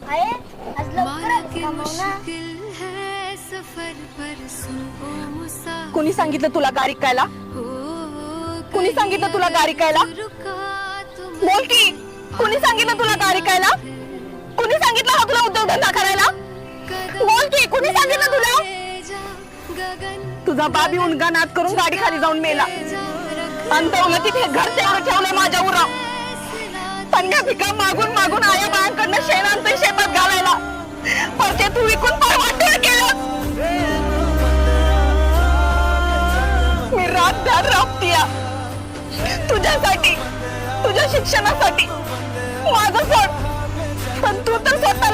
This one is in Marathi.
आहे आज लवकरच कमवना. कुणी सांगितलं तुला गाडी कायला? कुणी सांगितलं तुला गाडी कायला? बोल की, कुणी सांगितलं तुला गाडी कायला? कुणी सांगितलं हा तुला उद्योगधंदा करायला? बोल की, कुणी सांगितलं तुला? तुझा बाबी उनगा नाद करून गाडी खाली जाऊन मेला. अंतवलं तिथे घर तेवढं ठेवलं माझ्या उरा. पंगा भिका मागून मागून आया बायांकडनं शेण आणतोय शेतात घालायला. पण ते तू विकून परवाटून केलं. मी रात दार राबतीया तुझ्यासाठी, तुझ्या शिक्षणासाठी. माझं सोड, पण तू तर स्वतः